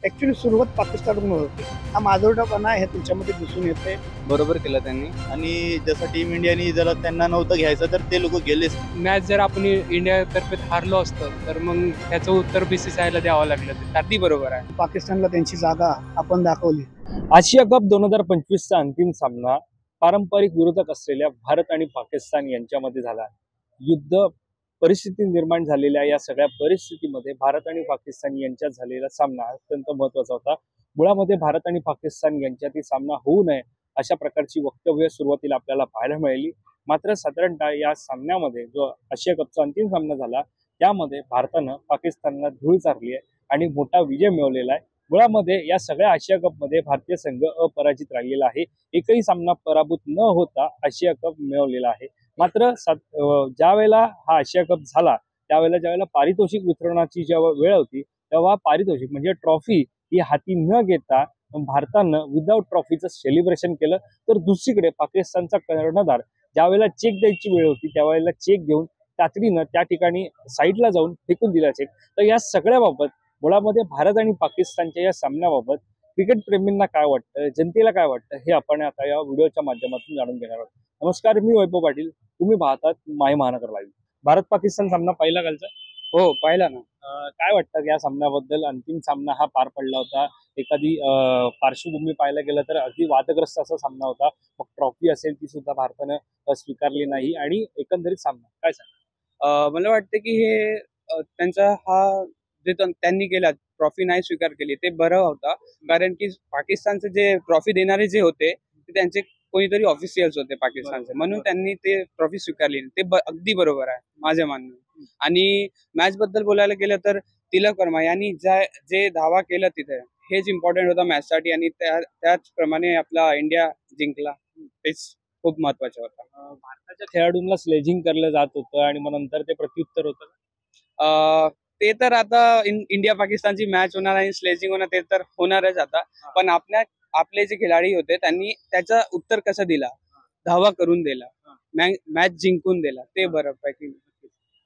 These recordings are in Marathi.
ऍक्च्युली सुरुवात पाकिस्तानकडून होते. हा माजोरडापणा हे त्यांच्यामध्ये दिसून येते. बरोबर केलं त्यांनी. आणि जसं टीम इंडियानी जर त्यांना नव्हतं घ्यायचं तर ते लोक गेलेच. मॅच जर आपण इंडियातर्फे हारलो असतो तर मग त्याचं उत्तर बीसीसीआयला द्यावं लागलं. ते अगदी बरोबर आहे. पाकिस्तानला त्यांची जागा आपण दाखवली. आशिया कप 2025चा अंतिम सामना पारंपरिक विरोधक असलेल्या भारत आणि पाकिस्तान यांच्यामध्ये झाला. युद्ध परिस्थिती निर्माण झालेल्या या सगळ्या परिस्थितीमध्ये भारत आणि पाकिस्तान यांच्यात झालेला सामना अत्यंत महत्त्वाचा होता. मुळामध्ये भारत आणि पाकिस्तान यांच्यातील सामना होऊ नये अशा प्रकारची वक्तव्य सुरुवातीला आपल्याला पाहायला मिळाली. मात्र साधारणतः या सामन्यामध्ये जो आशिया कपचा अंतिम सामना झाला त्यामध्ये भारतानं पाकिस्तानला धूळ चारली आहे आणि मोठा विजय मिळवलेला आहे. मुळामध्ये या सगळ्या आशिया कपमध्ये भारतीय संघ अपराजित राहिलेला आहे. एकही सामना पराभूत न होता आशिया कप मिळवलेला आहे. मात्र ज्या वेळेला हा आशिया कप झाला त्यावेळेला ज्यावेळेला पारितोषिक वितरणाची जेव्हा वेळ होती तेव्हा पारितोषिक म्हणजे ट्रॉफी ही हाती न घेता भारतानं विदाऊट ट्रॉफीचं सेलिब्रेशन केलं. तर दुसरीकडे पाकिस्तानचा कर्णधार ज्यावेळेला चेक द्यायची वेळ होती त्यावेळेला चेक घेऊन तातडीनं त्या ठिकाणी साईडला जाऊन फेकून दिला चेक. तर या सगळ्याबाबत मुळामध्ये भारत आणि पाकिस्तानच्या या सामन्याबाबत क्रिकेट प्रेमींना काय वाटतं, जनतेला काय वाटतं हे आपण आता या व्हिडिओच्या माध्यमातून जाणून घेणार आहोत. नमस्कार, मी वैभव पाटील. तुम्ही पाहतात माय महानगर लाईव्ह. भारत पाकिस्तान सामना पहिला कालचा हो, पाहिला ना. काय वाटतं या सामन्याबद्दल? अंतिम सामना हा पार पडला होता. एखादी पार्श्वभूमी पाहायला गेलं तर अगदी वादग्रस्त असा सामना होता. मग ट्रॉफी असेल ती सुद्धा भारतानं स्वीकारली नाही आणि एकंदरीत सामना काय सांगा? मला वाटतं की हे त्यांचा हा जे त्यांनी केला ट्रॉफी नाही स्वीकार केली ते बरं होता. कारण की पाकिस्तानचे जे ट्रॉफी देणारे जे होते ते त्यांचे कोणीतरी ऑफिशियल्स होते पाकिस्तानचे, म्हणून त्यांनी ते ट्रॉफी स्वीकारली. ते अगदी बरोबर आहे माझ्या म्हणणं. आणि मॅच बद्दल बोलायला गेलं तर तिलक वर्मा यांनी जे धावा केलं तिथे हेच इम्पॉर्टंट होता मॅचसाठी आणि त्याचप्रमाणे आपला इंडिया जिंकला. तेच खूप महत्वाचं होतं. भारताच्या खेळाडूंना स्लेजिंग करलं जात होतं आणि मग नंतर ते प्रत्युत्तर होतं. ते तर आता इंडिया पाकिस्तानची मॅच होणार आणि स्लेजिंग होणार ते तर होणारच आता. पण आपले जे खेळाडू होते त्यांनी त्याचं उत्तर कसं दिला, धावा करून दिला, मॅच जिंकून दिला, ते बरं पैकी.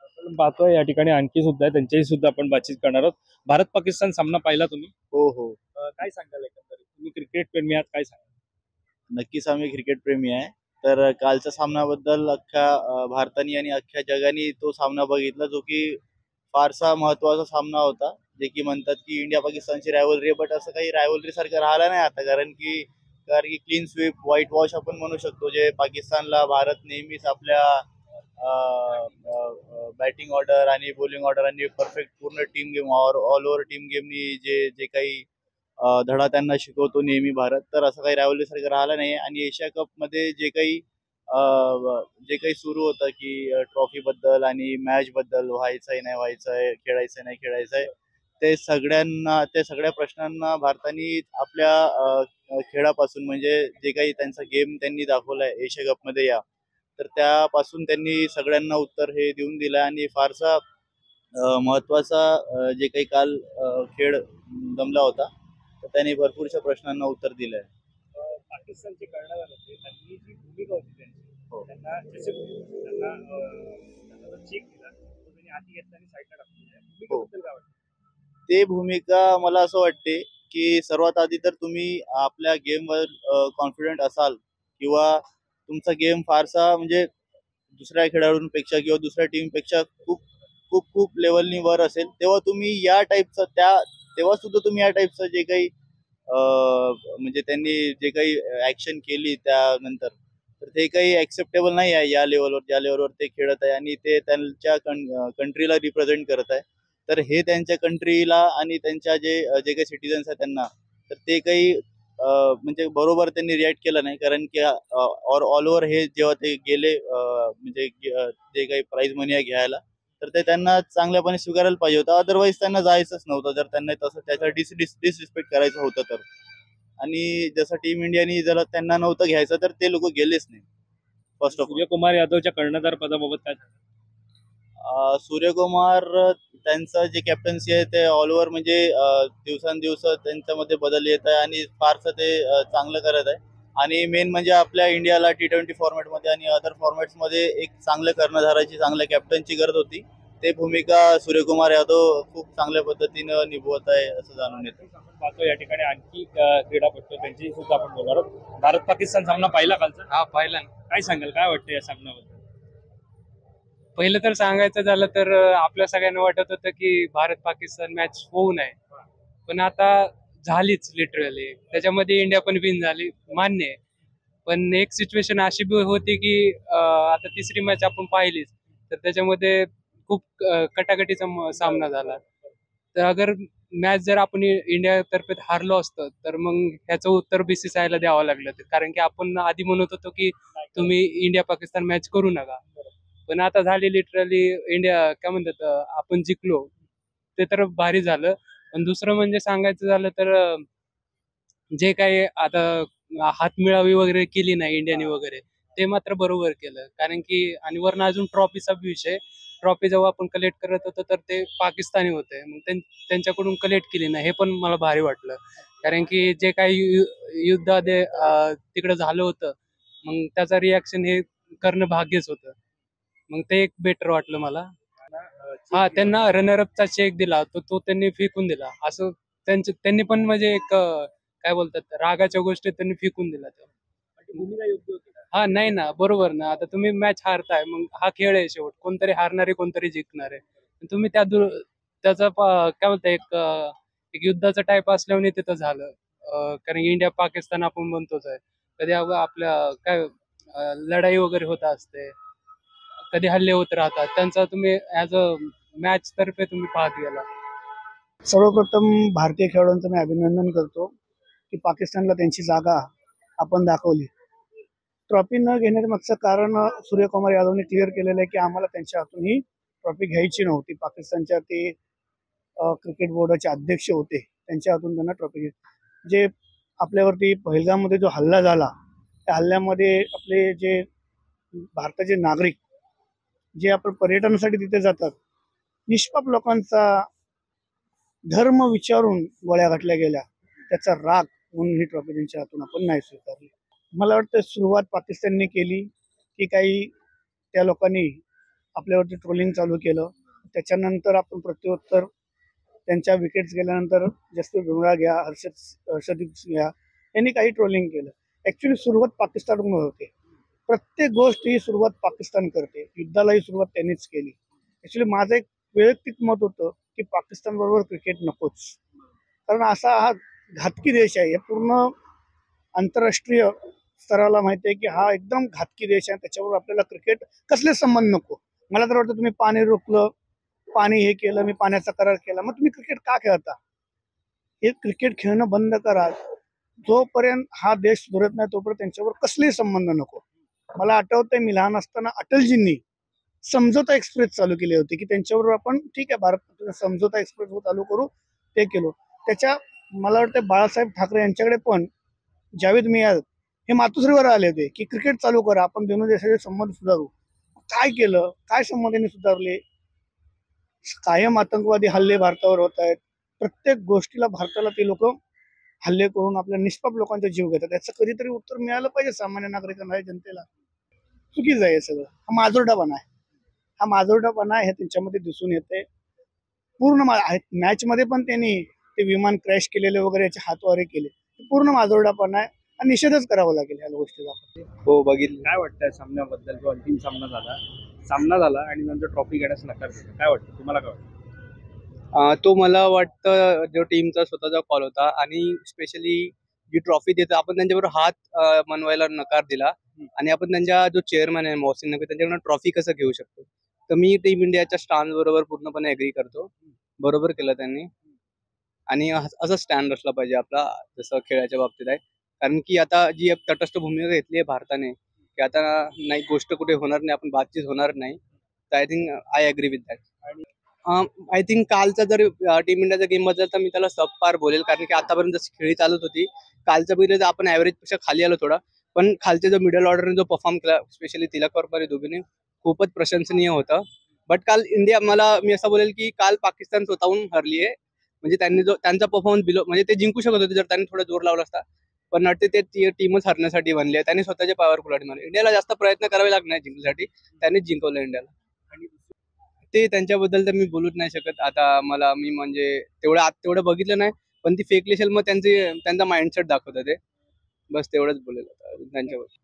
आपण पाहतोय या ठिकाणी आणखी सुद्धा त्यांच्याशी सुद्धा आपण बातचीत करणार आहोत. भारत पाकिस्तान सामना पाहिला तुम्ही? हो हो, काय सांगाल एकंदरीत? तुम्ही क्रिकेट प्रेमी आहात, काय सांगाल? नक्कीच आम्ही क्रिकेट प्रेमी आहे. तर कालच्या सामन्याबद्दल अख्ख्या भारताने आणि अख्ख्या जगाने तो सामना बघितला, जो की फारसा महत्वाचा सामना होता. जे की म्हणतात की इंडिया पाकिस्तानची रायव्हलरी, बट असं काही रायव्हलरी सारखं राहिलं नाही आता. कारण की क्लीन स्वीप, व्हाईट वॉश आपण म्हणू शकतो. जे पाकिस्तानला भारत नेहमीच आपल्या बॅटिंग ऑर्डर आणि बॉलिंग ऑर्डर आणि परफेक्ट पूर्ण team game all over team गेमनी जे काही धडा त्यांना शिकवतो नेहमी भारत, तर असं काही रायव्हलरी सारखं राहिलं नाही. आणि एशिया कप मध्ये जे काही सुरू होतं की ट्रॉफी बद्दल आणि मॅच बद्दल व्हायचंय नाही व्हायचंय, खेळायचंय नाही खेळायचंय, ते सगळ्या प्रश्नांना भारताने आपल्या खेळापासून, म्हणजे जे काही त्यांचा गेम त्यांनी दाखवलाय एशिया कप मध्ये तर त्यापासून त्यांनी सगळ्यांना उत्तर हे देऊन दिलं. आणि फारसा महत्वाचा जे काही काल खेळ जमला होता तर त्यांनी भरपूरशा प्रश्नांना उत्तर दिलंय. पाकिस्तानचे कर्णधार होते, त्यांनी जी भूमिका होती त्यांची, त्यांना जसे त्यांना चेक दिला तो त्यांनी आधी घेतला आणि साईडला टाकला. भूमिकेबद्दल काय वाटतं? ते भूमिका मला असं वाटते की सर्वात आधी तर तुम्ही आपल्या गेमवर कॉन्फिडंट असाल किंवा तुमचा गेम फारसा म्हणजे दुसऱ्या खेळाडूंपेक्षा किंवा दुसऱ्या टीमपेक्षा खूप खूप खूप लेवलनी वर असेल, तेव्हा तुम्ही या टाईपचं तेव्हा सुद्धा तुम्ही या टाईपचं जे काही म्हणजे त्यांनी जे काही ऍक्शन केली त्यानंतर, तर ते काही ऍक्सेप्टेबल नाही आहे या लेवलवर, ज्या लेवलवर ते खेळत आहे आणि ते त्यांच्या कंट्रीला रिप्रेझेंट करत आहे. तर हे त्यांच्या कंट्रीला आणि त्यांच्या जे काही सिटीजन्स आहेत त्यांना, तर ते काही म्हणजे बरोबर त्यांनी रिॲक्ट केलं नाही. कारण की ऑल ओव्हर हे जेव्हा ते गेले म्हणजे जे काही प्राइज मनी आहे घ्यायला, तर ते त्यांना चांगल्यापणे स्वीकारायला पाहिजे होतं. अदरवाईज त्यांना जायचंच नव्हतं जर त्यांना तसं त्याचा डिसरिस्पेक्ट करायचं होतं तर. आणि जसं टीम इंडियानी जर त्यांना नव्हतं घ्यायचं तर ते लोक गेलेच नाही. फर्स्ट ऑफ ऑल सूर्यकुमार यादवच्या कर्णधार पदाबाबत काय सांगाल? सूर्यकुमार त्यांचं जे कॅप्टन्सी आहे ते ऑल ओव्हर म्हणजे दिवसांदिवस त्यांच्यामध्ये बदल येत आहे आणि फारसं ते चांगलं करत आहे. आणि मेन म्हणजे आपल्या इंडियाला T20 फॉर्मॅटमध्ये आणि अदर फॉर्मॅट्समध्ये एक चांगल्या कर्णधाराची, चांगल्या कॅप्टनची गरज होती. ते भूमिका सूर्यकुमार यादव खूप चांगल्या पद्धतीनं निभवत आहे असं जाणून येतं. आपण पाहतो या ठिकाणी आणखी क्रीडापटू त्यांची सुद्धा आपण बोलणार आहोत. भारत पाकिस्तान सामना पाहिला कालचा? हा पाहिला ना. काय सांगाल, काय वाटतं या सामन्याबद्दल? पहिलं तर सांगायचं झालं तर आपल्या सगळ्यांना वाटत होतं की भारत पाकिस्तान मॅच होऊ नये, पण आता झालीच लिटरली. त्याच्यामध्ये इंडिया पण विन झाली, मान्य आहे. पण एक सिच्युएशन अशी बी होती की आता तिसरी मॅच आपण पाहिलीच, तर त्याच्यामध्ये खूप कटाकटीचा सामना झाला. तर अगर मॅच जर आपण इंडिया तर्फे हारलो असतं तर मग ह्याचं उत्तर BCCI ला द्यावं लागलं होतं. कारण की आपण आधी म्हणत होतो की तुम्ही इंडिया पाकिस्तान मॅच करू नका, पण आता झाली लिटरली. इंडिया काय म्हणतात, आपण जिंकलो ते तर भारी झालं. पण दुसरं म्हणजे सांगायचं झालं तर जे काही आता हातमिळावी वगैरे केली नाही इंडियाने वगैरे, ते मात्र बरोबर केलं. कारण की आणि वरनं अजून ट्रॉफीचा विषय, ट्रॉफी जेव्हा आपण कलेक्ट करत होतो तर ते पाकिस्तानी होते, मग त्यांच्याकडून कलेक्ट केली नाही, हे पण मला भारी वाटलं. कारण की जे काही युद्धामध्ये तिकडे झालं होतं, मग त्याचा रिॲक्शन हे करणं भाग्यच होतं. मग ते एक बेटर वाटलं मला. हा, त्यांना रनरअपचा चेक दिला तो त्यांनी फेकून दिला. असं त्यांनी पण म्हणजे एक काय बोलतात, रागाच्या गोष्टी त्यांनी फेकून दिला. भूमिका योग्य होती का? हा नाही ना, बरोबर ना. आता तुम्ही मॅच हारताय, मग हा खेळ आहे शेवट, कोणतरी हारणार आहे, कोणतरी जिंकणार आहे. तुम्ही त्याचा काय बोलताय, एक युद्धाचा टाईप असल्याने तिथं झालं. कारण इंडिया पाकिस्तान आपण म्हणतोच आहे. कधी आपल्या काय लढाई वगैरे होत असते, कधी हल्ले होत राहतात. त्यांचा तुम्ही ऍज अ मॅच तर्फे तुम्ही पाहत गेला. सर्वप्रथम भारतीय खेळाडूंचं मी अभिनंदन करतो की पाकिस्तानला त्यांची जागा आपण दाखवली. ट्रॉफी न घेण्याचं मागचं कारण सूर्यकुमार यादवने क्लिअर केलेलं आहे की आम्हाला त्यांच्या हातून ही ट्रॉफी घ्यायची नव्हती. पाकिस्तानच्या ते क्रिकेट बोर्डाचे अध्यक्ष होते, त्यांच्या हातून त्यांना ट्रॉफी घ्यायची. जे आपल्यावरती पहलगाममध्ये जो हल्ला झाला, त्या हल्ल्यामध्ये आपले जे भारताचे नागरिक जे आपण पर्यटनासाठी तिथे जातात, निष्पाप लोकांचा धर्म विचारून गोळ्या घातल्या गेल्या, त्याचा राग म्हणून ही ट्रॉफी त्यांच्या हातून आपण नाही स्वीकारली. मला वाटतं सुरुवात पाकिस्तानने केली की काही त्या लोकांनी आपल्यावरती ट्रोलिंग चालू केलं. त्याच्यानंतर आपण प्रत्युत्तर, त्यांच्या विकेट्स गेल्यानंतर जसप्रीत बुमराह घ्या, हर्षदीप घ्या, यांनी काही ट्रोलिंग केलं. ॲक्च्युली सुरुवात पाकिस्तानकडून होते. प्रत्येक गोष्ट ही सुरुवात पाकिस्तान करते. युद्धालाही सुरुवात त्यांनीच केली. ॲक्च्युली माझं एक वैयक्तिक मत होतं की पाकिस्तान बरोबर क्रिकेट नकोच, कारण असा हा घातकी देश आहे. हे पूर्ण आंतरराष्ट्रीय स्तराला माहिती आहे की हा एकदम घातकी देश आहे. त्याच्याबरोबर आपल्याला क्रिकेट कसलेच संबंध नको. मला तर वाटतं तुम्ही पाणी रोखलं, पाणी हे केलं, मी पाण्याचा करार केला, मग तुम्ही क्रिकेट का खेळता? हे क्रिकेट खेळणं बंद करा. जोपर्यंत हा देश सुधरत नाही तोपर्यंत त्यांच्यावर कसलेही संबंध नको. मला आठवतंय मी लहान असताना अटलजींनी समझोता एक्सप्रेस चालू केली होती की त्यांच्याबरोबर आपण ठीक आहे भारत समझोता एक्सप्रेस चालू करू, ते केलो. त्याच्या मला वाटतं बाळासाहेब ठाकरे यांच्याकडे पण जावेद मियां हे मातोश्रीवर आले होते की क्रिकेट चालू करा, आपण दोन्ही देशाचे संबंध सुधारू. काय केलं? काय संबंधाने सुधारले? कायम आतंकवादी हल्ले भारतावर होत आहेत. प्रत्येक गोष्टीला भारताला ते लोक हल्ले करून आपल्या निष्पाप लोकांचा जीव घेतात. त्याचं कधीतरी उत्तर मिळालं पाहिजे सामान्य नागरिकांना, जनतेला. चुकीचं आहे सगळं. हा माजोरडापणा आहे. हा माजोरडापणा हे त्यांच्यामध्ये दिसून येते पूर्ण. मॅचमध्ये पण त्यांनी ते विमान क्रॅश केलेले वगैरे याचे हातवारे केले, पूर्ण माजोरडापणा आहे आणि निषेधच करावा लागेल ह्या गोष्टीचा. हो, बघितलं. काय वाटतंय सामन्याबद्दल? जो अंतिम सामना झाला आणि नंतर ट्रॉफी घेण्यास नकार दिला, काय वाटतं तुम्हाला? काय वाटतं? तो मला वाटतं जो टीमचा स्वतःचा कॉल होता, आणि स्पेशली जी ट्रॉफी देतो आपण त्यांच्याबरोबर हात मनवायला नकार दिला, आणि आपण त्यांच्या जो चेअरमॅन आहे मोहसिन नकवी, त्यांच्याकडून ट्रॉफी कसं घेऊ शकतो. तर मी टीम इंडियाच्या स्टँड बरोबर पूर्णपणे ऍग्री करतो. बरोबर केलं त्यांनी, आणि असं स्टँड असला पाहिजे आपला, जसं खेळाच्या बाबतीत आहे. कारण की आता जी तटस्थ भूमिका घेतली आहे भारताने, की आता नाही गोष्ट कुठे होणार नाही, आपण बातचीत होणार नाही. तर I think I agree with that. I think कालचा जर टीम इंडियाचा गेम बद्दल तर मी त्याला सबपार बोलेल, कारण की आतापर्यंत जशी खेळी चालत होती, कालचा पहिले आपण ॲव्हरेजपेक्षा खाली आलो थोडा, पण खालचे जो मिडल ऑर्डरने जो परफॉर्म केला, स्पेशली तिलक वर्मा दोघींनी, खूपच प्रशंसनीय होतं. बट काल इंडिया, मी असं बोलेल की काल पाकिस्तान स्वतःहून हरली आहे. म्हणजे त्यांनी जो त्यांचा परफॉर्मन्स म्हणजे ते जिंकू शकत होते जर त्यांनी थोडा जोर लावला असता, पण वाटते ते टीमच हरण्यासाठी बनली आहे. त्यांनी स्वतःच्या पायावर कुल्हाडी मारली. इंडियाला जास्त प्रयत्न करावे लागणार जिंकण्यासाठी, त्यांनीच जिंकवलं इंडियाला. ते त्यांच्याबद्दल तर मी बोलूच नाही शकत. आता मी म्हणजे तेवढं बघितलं नाही, पण ती फेक लिशल मग त्यांचा माइंडसेट दाखवतं ते. बस तेवढंच बोलेल आता त्यांच्याबद्दल.